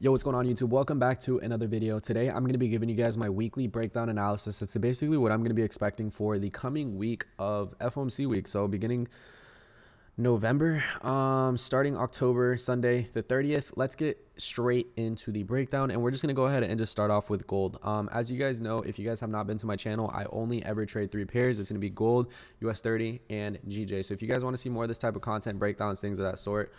Yo, what's going on YouTube? Welcome back to another video. Today, I'm going to be giving you guys my weekly breakdown analysis. It's basically what I'm going to be expecting for the coming week of FOMC week. So beginning November, starting October, Sunday, the 30th. Let's get straight into the breakdown, and we're just going to go ahead and just start off with gold. As you guys know, if you guys have not been to my channel, I only ever trade 3 pairs. It's going to be gold, US30, and GJ. So if you guys want to see more of this type of content, breakdowns, things of that sort,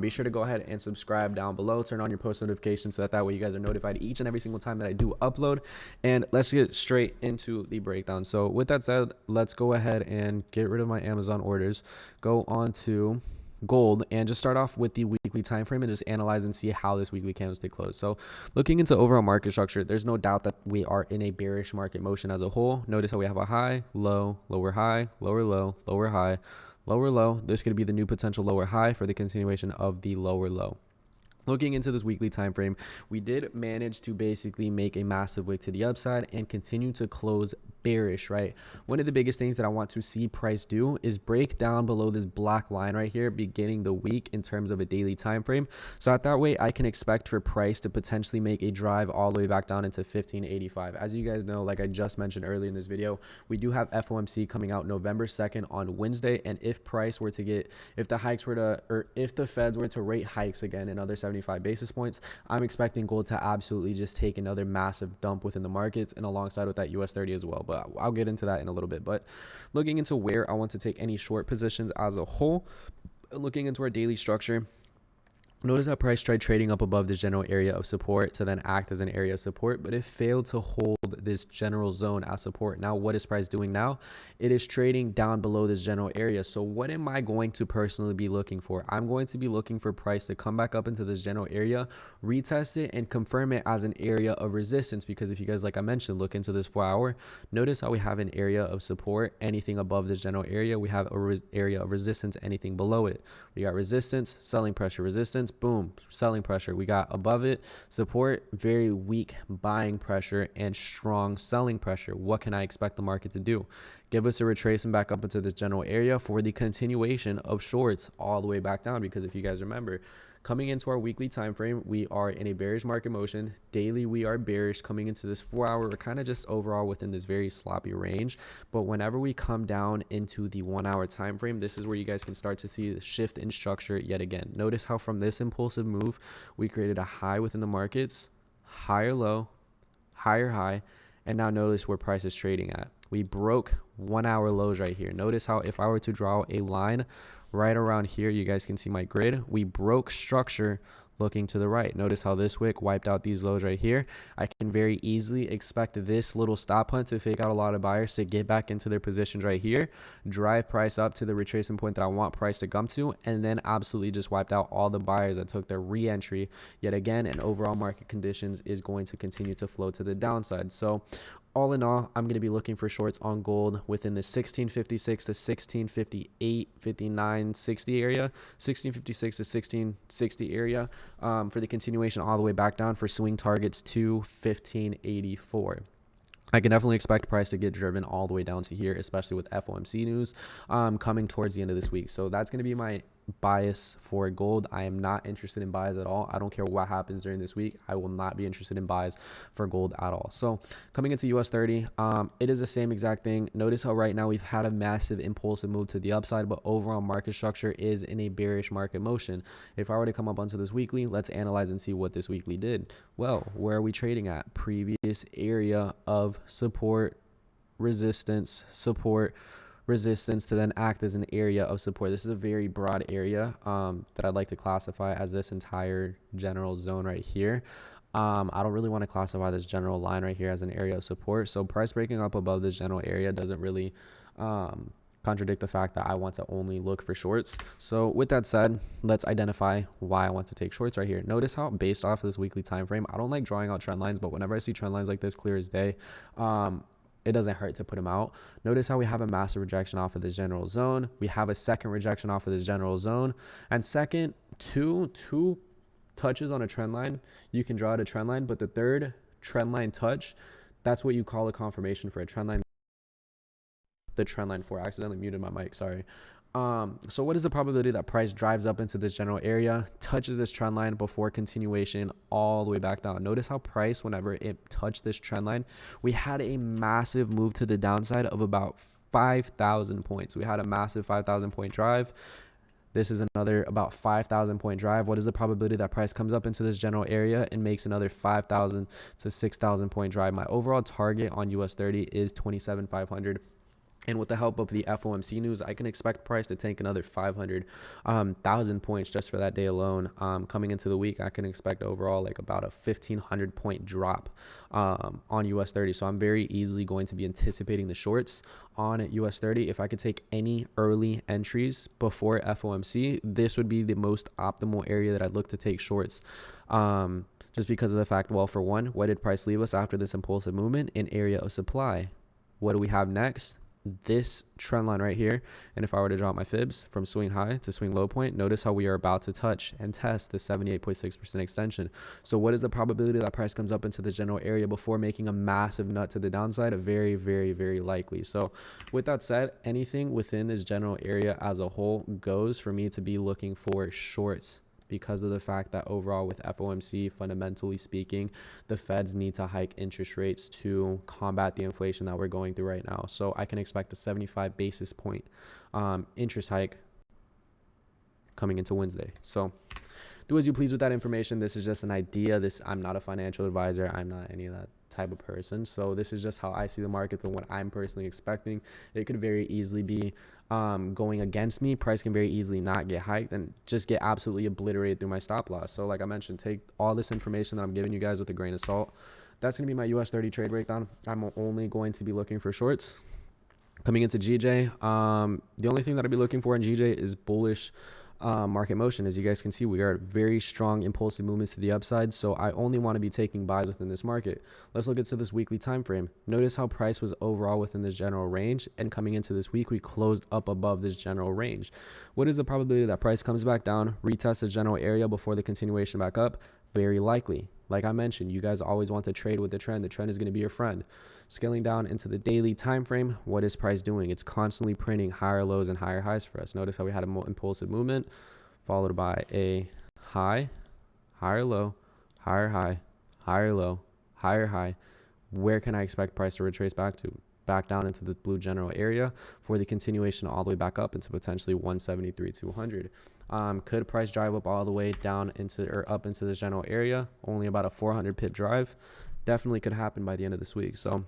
be sure to go ahead and subscribe down below. Turn on your post notifications so that way you guys are notified each and every single time that I do upload. And let's get straight into the breakdown. So with that said, let's go ahead and get rid of my Amazon orders, go on to gold, and just start off with the weekly time frame and just analyze and see how this weekly candlestick closed. So looking into overall market structure, there's no doubt that we are in a bearish market motion as a whole. Notice how we have a high, low, lower high, lower low, lower high, lower low. This could be the new potential lower high for the continuation of the lower low. Looking into this weekly time frame, we did manage to basically make a massive wick to the upside and continue to close bearish, right? One of the biggest things that I want to see price do is break down below this black line right here beginning the week in terms of a daily time frame. So at that way, I can expect for price to potentially make a drive all the way back down into 1585. As you guys know, like I just mentioned earlier in this video, we do have FOMC coming out November 2nd on Wednesday, and if price were to get, if the hikes were to, or if the feds were to rate hikes again another 75 basis points, I'm expecting gold to absolutely just take another massive dump within the markets, and alongside with that US30 as well. But I'll get into that in a little bit. But looking into where I want to take any short positions as a whole, looking into our daily structure, notice how price tried trading up above this general area of support to then act as an area of support, but it failed to hold this general zone as support. Now, what is price doing now? It is trading down below this general area. So what am I going to personally be looking for? I'm going to be looking for price to come back up into this general area, retest it, and confirm it as an area of resistance. Because if you guys, like I mentioned, look into this 4-hour, notice how we have an area of support. Anything above this general area, we have a area of resistance. Anything below it, we got resistance, selling pressure, resistance, boom, selling pressure. We got above it support, very weak buying pressure, and strong selling pressure. What can I expect the market to do? Give us a retracement back up into this general area for the continuation of shorts all the way back down. Because if you guys remember, coming into our weekly time frame, we are in a bearish market motion. Daily, we are bearish. Coming into this 4-hour, we're kind of just overall within this very sloppy range. But whenever we come down into the 1-hour time frame, this is where you guys can start to see the shift in structure yet again. Notice how from this impulsive move, we created a high within the markets, higher low, higher high, and now notice where price is trading at. We broke 1-hour lows right here. Notice how if I were to draw a line right around here, you guys can see my grid, we broke structure looking to the right. Notice how this wick wiped out these lows right here. I can very easily expect this little stop hunt to fake out a lot of buyers to get back into their positions right here, drive price up to the retracement point that I want price to come to, and then absolutely just wiped out all the buyers that took their re-entry yet again. And overall market conditions is going to continue to flow to the downside. So all in all, I'm going to be looking for shorts on gold within the 1656 to 1658, 59, 60 area, 1656 to 1660 area, for the continuation all the way back down for swing targets to 1584. I can definitely expect price to get driven all the way down to here, especially with FOMC news coming towards the end of this week. So that's going to be my bias for gold. I am not interested in buys at all. I don't care what happens during this week. I will not be interested in buys for gold at all. So coming into US30, it is the same exact thing. Notice how right now we've had a massive impulsive move to the upside, but overall market structure is in a bearish market motion. If I were to come up onto this weekly, let's analyze and see what this weekly did. Well, where are we trading at? Previous area of support, resistance, support, resistance to then act as an area of support. This is a very broad area that I'd like to classify as this entire general zone right here. I don't really want to classify this general line right here as an area of support. So price breaking up above this general area doesn't really contradict the fact that I want to only look for shorts. So with that said, let's identify why I want to take shorts right here. Notice how based off of this weekly time frame, I don't like drawing out trend lines, but whenever I see trend lines like this clear as day, it doesn't hurt to put them out. Notice how we have a massive rejection off of this general zone. We have a second rejection off of this general zone. And second, two touches on a trend line, you can draw out a trend line, but the third trend line touch, that's what you call a confirmation for a trend line. The trend line for, I accidentally muted my mic, sorry. So what is the probability that price drives up into this general area, touches this trend line before continuation all the way back down? Notice how price, whenever it touched this trend line, we had a massive move to the downside of about 5,000 points. We had a massive 5,000 point drive. This is another about 5,000 point drive. What is the probability that price comes up into this general area and makes another 5,000 to 6,000 point drive? My overall target on US30 is 27,500. And with the help of the FOMC news, I can expect price to take another 500,000 points just for that day alone. Coming into the week, I can expect overall like about a 1,500 point drop on US30. So I'm very easily going to be anticipating the shorts on US30. If I could take any early entries before FOMC, this would be the most optimal area that I'd look to take shorts. Just because of the fact, well, for one, where did price leave us after this impulsive movement? An area of supply. What do we have next? This trend line right here. And if I were to drop my fibs from swing high to swing low point, notice how we are about to touch and test the 78.6% extension. So what is the probability that price comes up into the general area before making a massive nut to the downside? Very, very, very likely. So with that said, anything within this general area as a whole goes for me to be looking for shorts, because of the fact that overall with FOMC, fundamentally speaking, the Feds need to hike interest rates to combat the inflation that we're going through right now. So I can expect a 75 basis point interest hike coming into Wednesday. So do as you please with that information. This is just an idea. I'm not a financial advisor. I'm not any of that type of person. So this is just how I see the markets and what I'm personally expecting. It could very easily be going against me. Price can very easily not get hiked and just get absolutely obliterated through my stop loss. So like I mentioned, take all this information that I'm giving you guys with a grain of salt. That's going to be my US30 trade breakdown. I'm only going to be looking for shorts. Coming into GJ, the only thing that I'll be looking for in GJ is bullish market motion. As you guys can see, we are very strong impulsive movements to the upside, so I only want to be taking buys within this market. Let's look into this weekly time frame. Notice how price was overall within this general range, and coming into this week we closed up above this general range. What is the probability that price comes back down, retests the general area before the continuation back up? Very likely. Like I mentioned, you guys always want to trade with the trend. The trend is going to be your friend. Scaling down into the daily time frame, what is price doing? It's constantly printing higher lows and higher highs for us. Notice how we had an impulsive movement followed by a high, higher low, higher high, higher low, higher high. Where can I expect price to retrace back to? Back down into the blue general area for the continuation all the way back up into potentially 173,200. Could price drive up all the way down into or up into this general area? Only about a 400 pip drive. Definitely could happen by the end of this week. So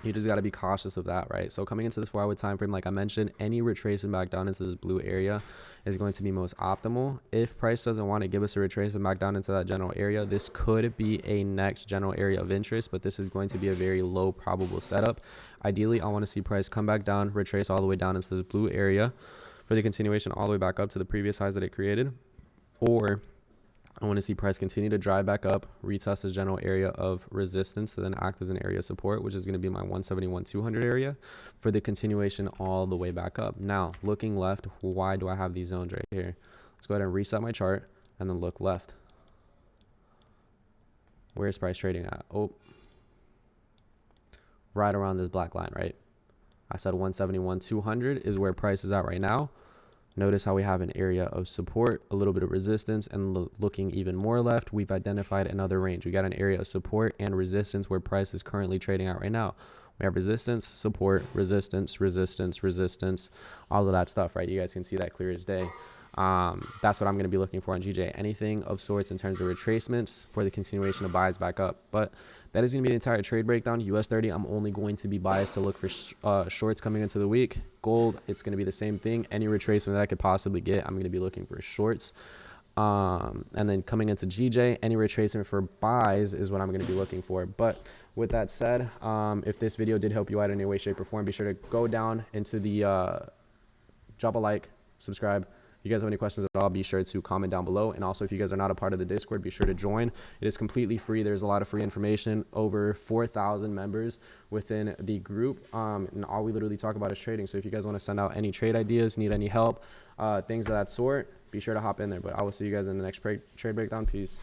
you just got to be cautious of that, right? So coming into this 4-hour time frame, like I mentioned, any retracement back down into this blue area is going to be most optimal. If price doesn't want to give us a retracement back down into that general area, this could be a next general area of interest, but this is going to be a very low probable setup. Ideally, I want to see price come back down, retrace all the way down into this blue area for the continuation all the way back up to the previous highs that it created, or I want to see price continue to drive back up, retest this general area of resistance to then act as an area of support, which is going to be my 171,200 area for the continuation all the way back up. Now, looking left, why do I have these zones right here? Let's go ahead and reset my chart and then look left. Where is price trading at? Oh, right around this black line, right? I said 171,200 is where price is at right now. Notice how we have an area of support, a little bit of resistance, and looking even more left, we've identified another range. We got an area of support and resistance where price is currently trading at right now. We have resistance, support, resistance, resistance, resistance, all of that stuff, right? You guys can see that clear as day. That's what I'm going to be looking for on GJ. Anything of sorts in terms of retracements for the continuation of buys back up. But that is going to be the entire trade breakdown. US30, I'm only going to be biased to look for shorts coming into the week. Gold, it's going to be the same thing. Any retracement that I could possibly get, I'm going to be looking for shorts. And then coming into GJ, any retracement for buys is what I'm going to be looking for. But with that said, if this video did help you out in any way, shape, or form, be sure to go down into the drop a like, subscribe. If you guys have any questions at all, be sure to comment down below. And also, if you guys are not a part of the Discord, be sure to join. It is completely free. There's a lot of free information, over 4,000 members within the group. And all we literally talk about is trading. So if you guys want to send out any trade ideas, need any help, things of that sort, be sure to hop in there. But I will see you guys in the next trade breakdown. Peace.